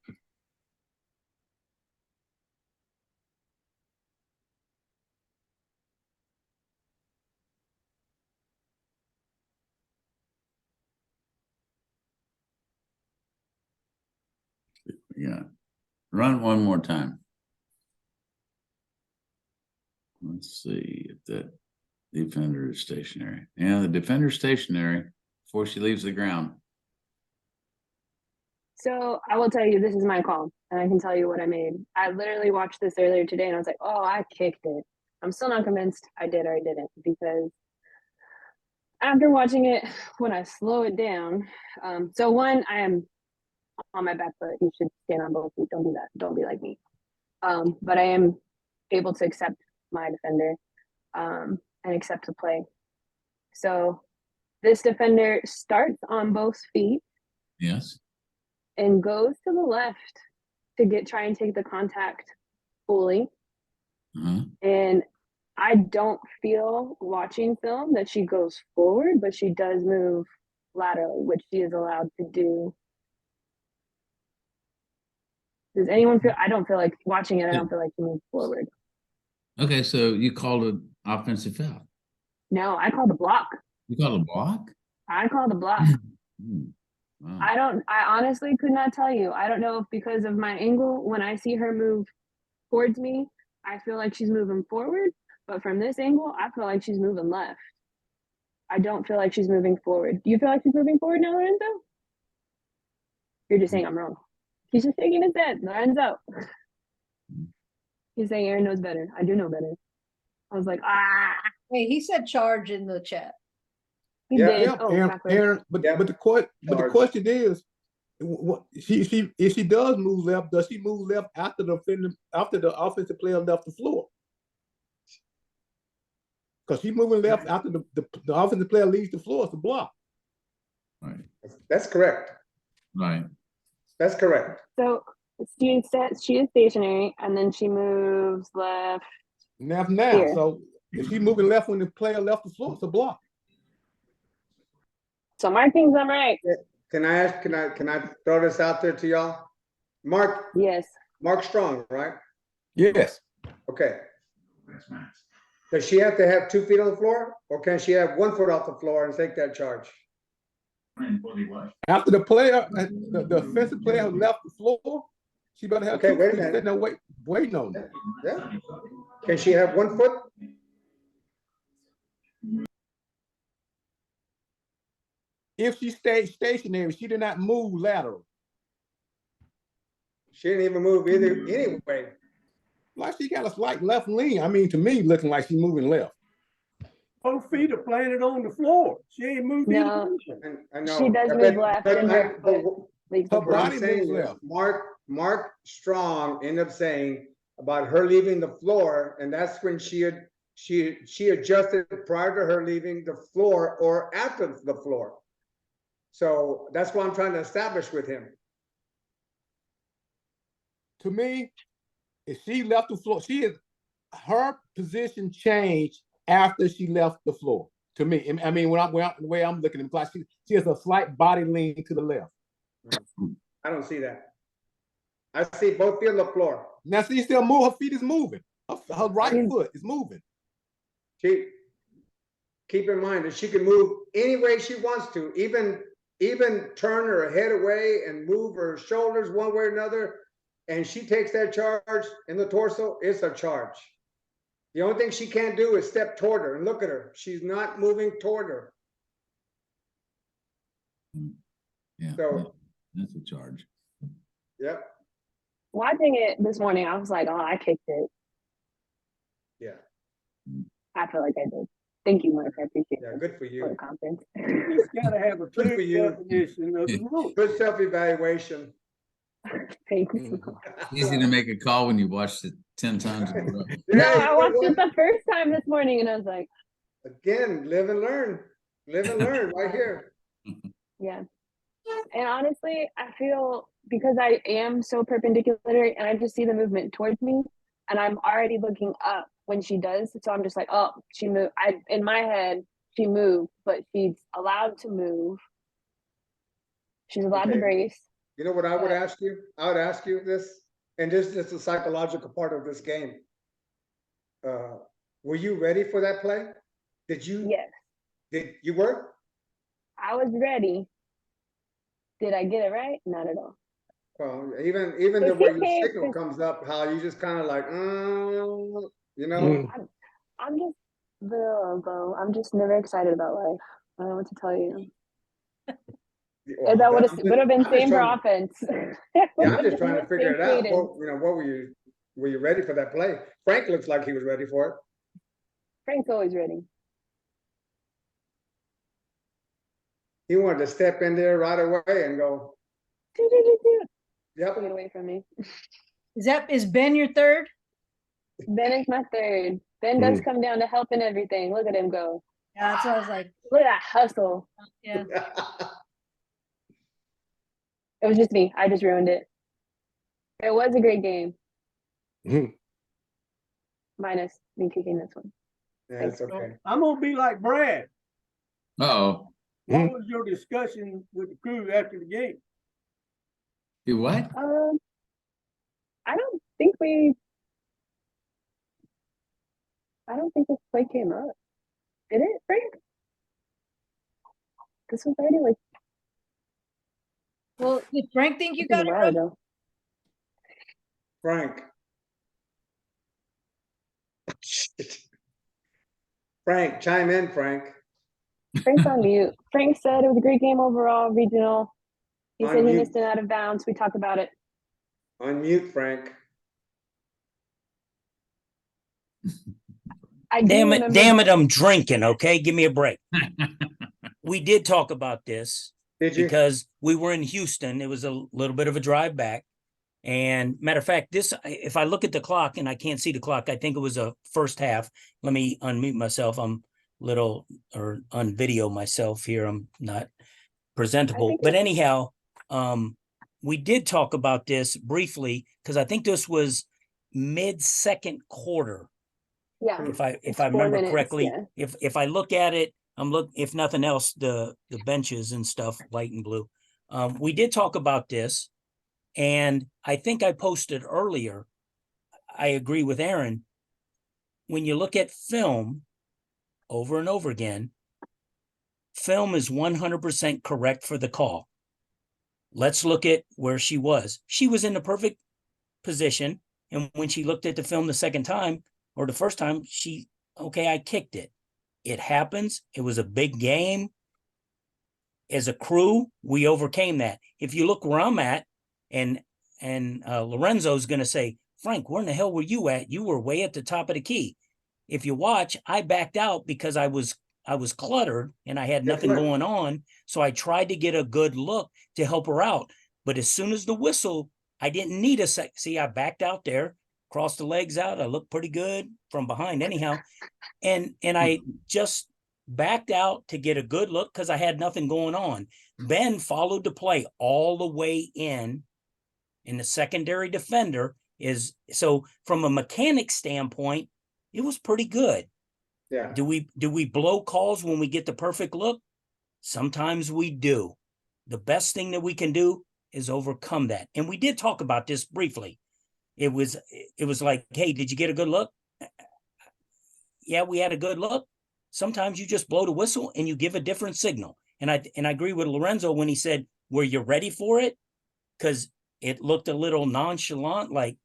Yeah. Run it one more time. Let's see if that defender is stationary. Yeah, the defender's stationary before she leaves the ground. So I will tell you, this is my call, and I can tell you what I made. I literally watched this earlier today, and I was like, "Oh, I kicked it." I'm still not convinced I did or I didn't, because after watching it, when I slow it down, so one, I am on my back foot. You should stand on both feet. Don't do that. Don't be like me. But I am able to accept my defender and accept the play. So this defender starts on both feet Yes. and goes to the left to try and take the contact fully. And I don't feel watching film that she goes forward, but she does move laterally, which she is allowed to do. Does anyone feel? I don't feel like watching it. I don't feel like she moved forward. Okay, so you called an offensive foul. No, I called the block. You called a block? I called the block. Wow. I honestly could not tell you. I don't know if because of my angle, when I see her move towards me, I feel like she's moving forward. But from this angle, I feel like she's moving left. I don't feel like she's moving forward. Do you feel like she's moving forward now, Lorenzo? You're just saying I'm wrong. He's just shaking his head. Lorenzo. He's saying Aaron knows better. I do know better. I was like, ah. Hey, he said charge in the chat. He Yeah. did. Yeah, Oh, Aaron, backwards. Aaron, but the question is, what if she does move left, does she move left after the offensive player left the floor? Because she's moving left after the offensive player leaves the floor. It's a block. Right. That's correct. Right. That's correct. So she is stationary, and then she moves left. Now, Here. so if she's moving left when the player left the floor, it's a block. So markings, I'm right. Can I ask? Can I throw this out there to y'all? Mark Yes. Strong, right? Yes. Okay. Does she have to have 2 feet on the floor, or can she have 1 foot off the floor and take that charge? After the player, the offensive player has left the floor, she better have 2 feet sitting there waiting on it. Yeah. Can she have 1 foot? If she stayed stationary, she did not move lateral. She didn't even move either anyway. Like she got a slight left lean. I mean, to me, looking like she's moving left. Both feet are planted on the floor. She ain't moved No. either. I know. She does move left, and her foot leaves the Her What I'm body saying moves is, left. Mark Strong ended up saying about her leaving the floor, and that's when she adjusted prior to her leaving the floor or after the floor. So that's what I'm trying to establish with him. To me, if she left the floor, her position changed after she left the floor. To me, I mean, the way I'm looking at it, she has a slight body lean to the left. I don't see that. I see both feet on the floor. Now she still move. Her feet is moving. Her right foot is moving. Keep in mind that she can move any way she wants to, even turn her head away and move her shoulders one way or another, and she takes that charge in the torso, it's a charge. The only thing she can't do is step toward her, and look at her. She's not moving toward her. Yeah. So that's a charge. Yep. Watching it this morning, I was like, oh, I kicked it. Yeah. I feel like I did. Thank you, Mark. I appreciate it. Yeah, good for you. For the conference. You just gotta have a Good for clear you. definition of the rule. Good self-evaluation. Thanks. Easy to make a call when you watched it 10 times in a row. No, Yeah, I watched it the first time this morning, and I was like, again, live and learn. Live and learn right here. yeah. And honestly, I feel because I am so perpendicular and I just see the movement towards me and I'm already looking up when she does. So I'm just like, oh, she moved. In my head, she moved, but she's allowed to move. She's allowed to Okay. brace. You know what I would But- ask you? I would ask you this, and this is the psychological part of this game. Were you ready for that play? Did you? Yes, Did you work? I was ready. Did I get it right? Not at all. Well, even the If way he your came- signal comes up, how you just kind of like, you know. Mm. I'm just though. I'm just never excited about life. I don't know what to tell you. Well, That would I'm have been I'm just same for trying- offense. Yeah, I'm just trying to figure it out. Cadence. What, what were you ready for that play? Frank looks like he was ready for it. Frank's always ready. He wanted to step in there right away and go, yep. Get away from me. Is Ben your third? Ben is my third. Ben does Mm. come down to help and everything. Look at him go. Yeah, that's what I was like. Look at that hustle. Yeah. It was just me. I just ruined it. It was a great game. Mhm. Minus me kicking this one. Yeah, it's okay. I'm gonna be like Brad. Uh-oh. What was your discussion with the crew after the game? You what? I don't think this play came up. Did it, Frank? This was already like Well, did Frank think you this was got a it while right? ago. Frank. Frank, chime in, Frank. Frank's on mute. Frank said it was a great game overall, regional. He said he Unmute. missed it out of bounds. We talked about it. Unmute, Frank. I do Damn remember- it, I'm drinking, okay? Give me a break. We did talk about this Did you? because we were in Houston. It was a little bit of a drive back. And matter of fact, if I look at the clock and I can't see the clock, I think it was a first half. Let me unmute myself. I'm on video myself here. I'm not presentable. But anyhow, we did talk about this briefly because I think this was mid-second quarter. Yeah. If I 4 remember minutes, correctly, yeah. if I look at it, if nothing else, the benches and stuff, white and blue. We did talk about this, and I think I posted earlier. I agree with Aaron. When you look at film over and over again, film is 100% correct for the call. Let's look at where she was. She was in the perfect position, and when she looked at the film the second time or the first time, I kicked it. It happens. It was a big game. As a crew, we overcame that. If you look where I'm at, and Lorenzo's going to say, Frank, where in the hell were you at? You were way at the top of the key. If you watch, I backed out because I was cluttered and I had nothing going on. So I tried to get a good look to help her out. But as soon as the whistle, I didn't need a sec. See, I backed out there, crossed the legs out. I looked pretty good from behind anyhow. And I just backed out to get a good look because I had nothing going on. Ben followed the play all the way in, and the secondary defender is so from a mechanic standpoint, it was pretty good. Yeah. Do we blow calls when we get the perfect look? Sometimes we do. The best thing that we can do is overcome that. And we did talk about this briefly. It was like, hey, did you get a good look? Yeah, we had a good look. Sometimes you just blow the whistle and you give a different signal. And I agree with Lorenzo when he said, were you ready for it? Because it looked a little nonchalant, like,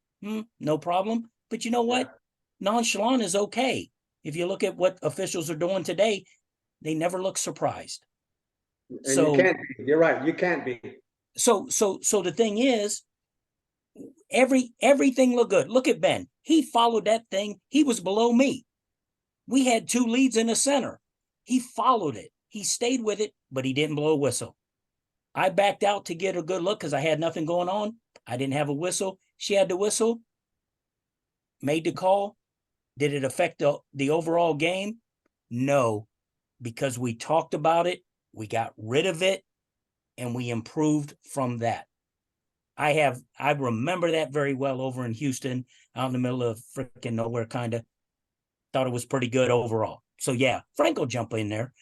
no problem. But you know what? Nonchalant is okay. If you look at what officials are doing today, they never look surprised. And you can't be. You're right. You can't be. So the thing is, everything looked good. Look at Ben. He followed that thing. He was below me. We had 2 leads in the center. He followed it. He stayed with it, but he didn't blow a whistle. I backed out to get a good look because I had nothing going on. I didn't have a whistle. She had the whistle, made the call. Did it affect the overall game? No, because we talked about it, we got rid of it, and we improved from that. I remember that very well over in Houston, out in the middle of freaking nowhere, kind of. Thought it was pretty good overall. So yeah, Frank will jump in there.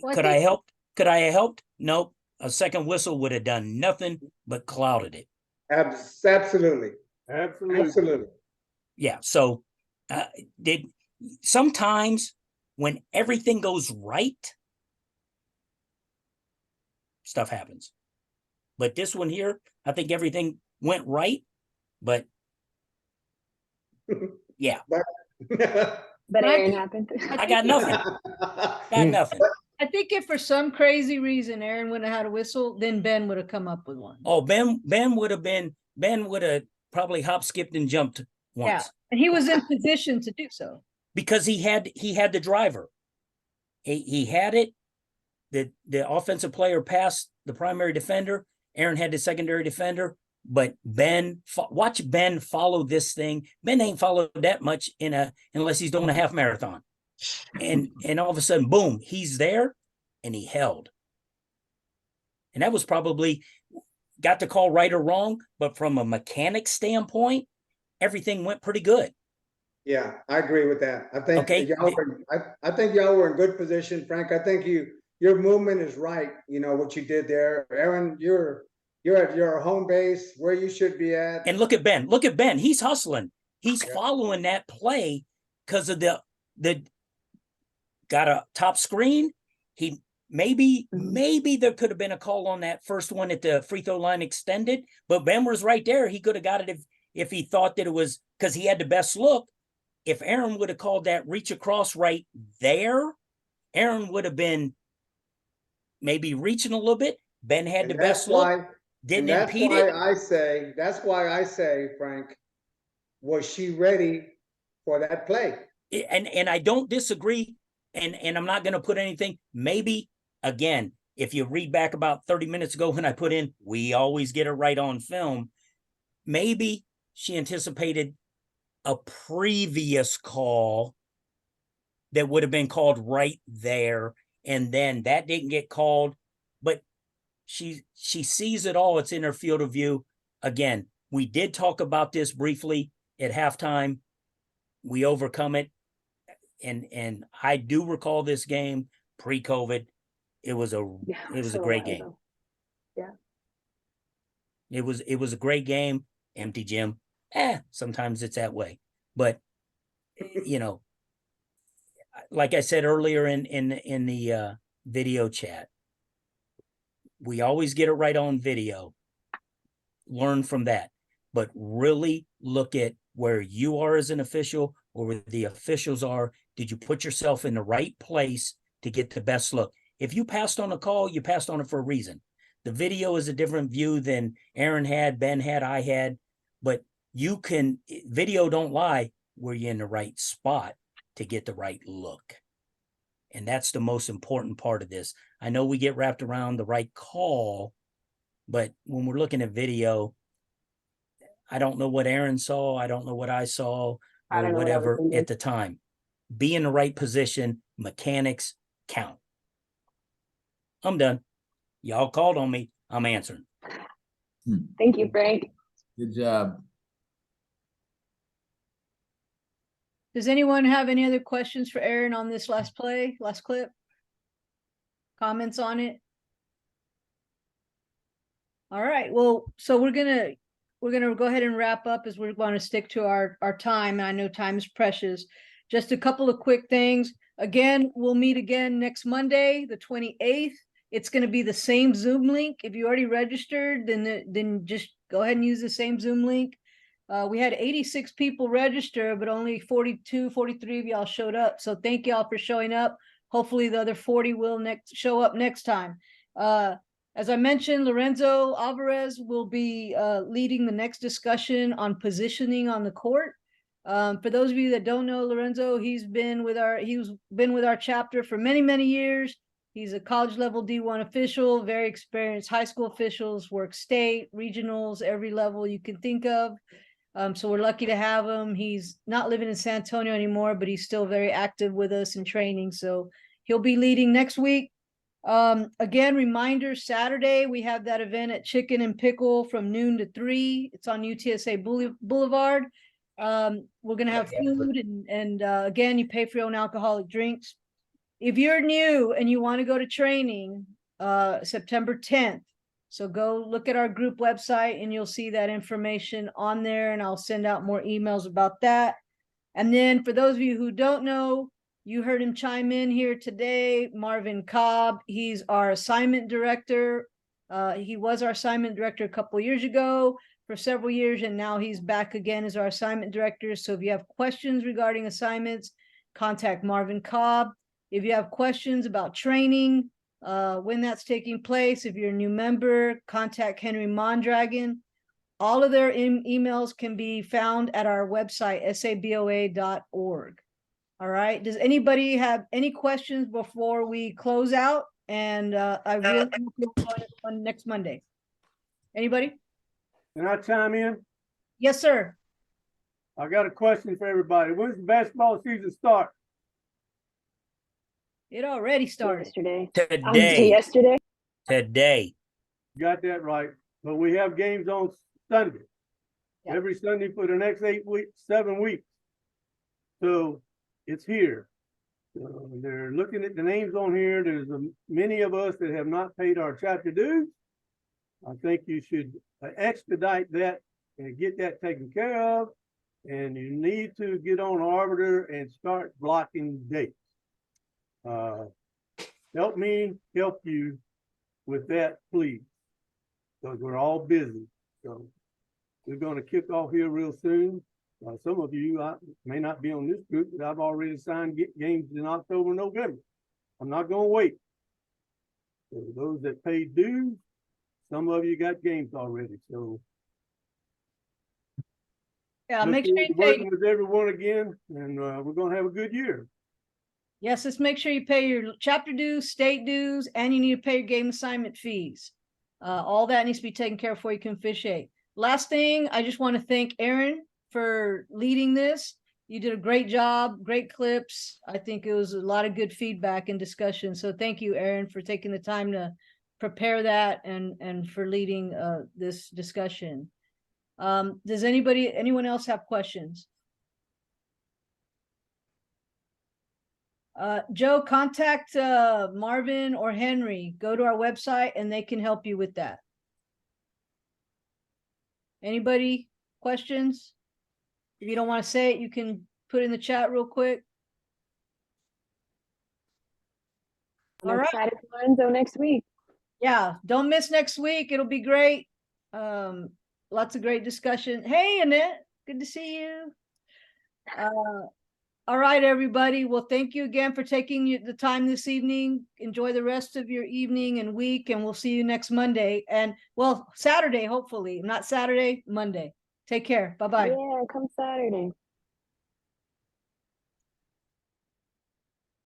Well, Could I help? Could I have helped? Nope. A second whistle would have done nothing but clouded it. Absolutely. Absolutely. Absolutely. Yeah. So did sometimes when everything goes right, stuff happens. But this one here, I think everything went right. But yeah, But it ain't happened. I got nothing. Got nothing. I think if for some crazy reason Aaron wouldn't have had a whistle, then Ben would have come up with one. Oh, Ben would have probably hop, skipped, and jumped once. Yeah, and he was in position to do so. Because he had the driver. He had it. The offensive player passed the primary defender. Aaron had the secondary defender. But watch Ben follow this thing. Ben ain't followed that much unless he's doing a half marathon. And all of a sudden, boom, he's there and he held. And that was probably, got the call right or wrong, but from a mechanic standpoint, everything went pretty good. Yeah, I agree with that. I think I think y'all were in good position, Frank. I think your movement is right. You know what you did there, Aaron. You're at your home base where you should be at. And look at Ben. Look at Ben. He's hustling. He's following that play because of the got a top screen. He maybe there could have been a call on that first one at the free throw line extended, but Ben was right there. He could have got it if he thought that it was because he had the best look. If Aaron would have called that reach across right there, Aaron would have been maybe reaching a little bit. Ben had the best look. Didn't impede it. That's why I say, Frank, was she ready for that play? And I don't disagree. And I'm not going to put anything. Maybe, again, if you read back about 30 minutes ago when I put in, we always get it right on film. Maybe she anticipated a previous call that would have been called right there. And then that didn't get called. But she sees it all. It's in her field of view. Again, we did talk about this briefly at halftime. We overcome it. And I do recall this game pre-COVID. It was a great game. Yeah. It was a great game. Empty gym. Sometimes it's that way. But you know, like I said earlier in the video chat, we always get it right on video. Learn from that. But really look at where you are as an official or where the officials are. Did you put yourself in the right place to get the best look? If you passed on a call, you passed on it for a reason. The video is a different view than Aaron had, Ben had, I had, but video don't lie, where you're in the right spot to get the right look. And that's the most important part of this. I know we get wrapped around the right call, but when we're looking at video, I don't know what Aaron saw. I don't know what I saw or whatever at the time. Be in the right position. Mechanics count. I'm done. Y'all called on me. I'm answering. Thank you, Frank. Good job. Does anyone have any other questions for Aaron on this last clip? Comments on it? All right. Well, so we're gonna go ahead and wrap up as we're going to stick to our time. And I know time is precious. Just a couple of quick things. Again, we'll meet again next Monday, the 28th. It's going to be the same Zoom link. If you already registered, then just go ahead and use the same Zoom link. We had 86 people register, but only 42, 43 of y'all showed up. So thank y'all for showing up. Hopefully the other 40 will show up next time. As I mentioned, Lorenzo Alvarez will be leading the next discussion on positioning on the court. For those of you that don't know Lorenzo, he's been with our chapter for many, many years. He's a college level D1 official, very experienced high school officials, work state, regionals, every level you can think of. So we're lucky to have him. He's not living in San Antonio anymore, but he's still very active with us in training. So he'll be leading next week. Again, reminder, Saturday, we have that event at Chicken and Pickle from noon to 3. It's on UTSA Boulevard. We're gonna have food and again, you pay for your own alcoholic drinks. If you're new and you want to go to training, September 10th, so go look at our group website and you'll see that information on there, and I'll send out more emails about that. And then for those of you who don't know, you heard him chime in here today, Marvin Cobb. He's our assignment director. He was our assignment director a couple of years ago for several years, and now he's back again as our assignment director. So if you have questions regarding assignments, contact Marvin Cobb. If you have questions about training, when that's taking place, if you're a new member, contact Henry Mondragon. All of their emails can be found at our website, saboa.org. All right. Does anybody have any questions before we close out? And I really on next Monday. Anybody? Can I chime in? Yes, sir. I got a question for everybody. When's the basketball season start? It already started. Yesterday. Today, Yesterday. today. Got that right. But we have games on Sunday. Yeah. Every Sunday for the next 7 weeks. So it's here. They're looking at the names on here. There's many of us that have not paid our chapter dues. I think you should expedite that and get that taken care of. And you need to get on Arbiter and start blocking dates. Help me help you with that, please, because we're all busy. So we're going to kick off here real soon. Some of you may not be on this group, but I've already signed games in October, November. I'm not going to wait. So those that paid dues, some of you got games already. So Yeah, make sure you pay. Working with everyone again, and we're going to have a good year. Yes, let's make sure you pay your chapter dues, state dues, and you need to pay your game assignment fees. All that needs to be taken care of before you can officiate. Last thing, I just want to thank Aaron for leading this. You did a great job, great clips. I think it was a lot of good feedback and discussion. So thank you, Aaron, for taking the time to prepare that and for leading this discussion. Does anyone else have questions? Joe, contact Marvin or Henry. Go to our website and they can help you with that. Anybody questions? If you don't want to say it, you can put in the chat real quick. I'm excited for Enzo next week. Yeah, don't miss next week. It'll be great. Lots of great discussion. Hey, Annette, good to see you. All right, everybody. Well, thank you again for taking the time this evening. Enjoy the rest of your evening and week, and we'll see you next Monday. And, well, Saturday, hopefully. Not Saturday, Monday. Take care. Bye-bye. Yeah, come Saturday.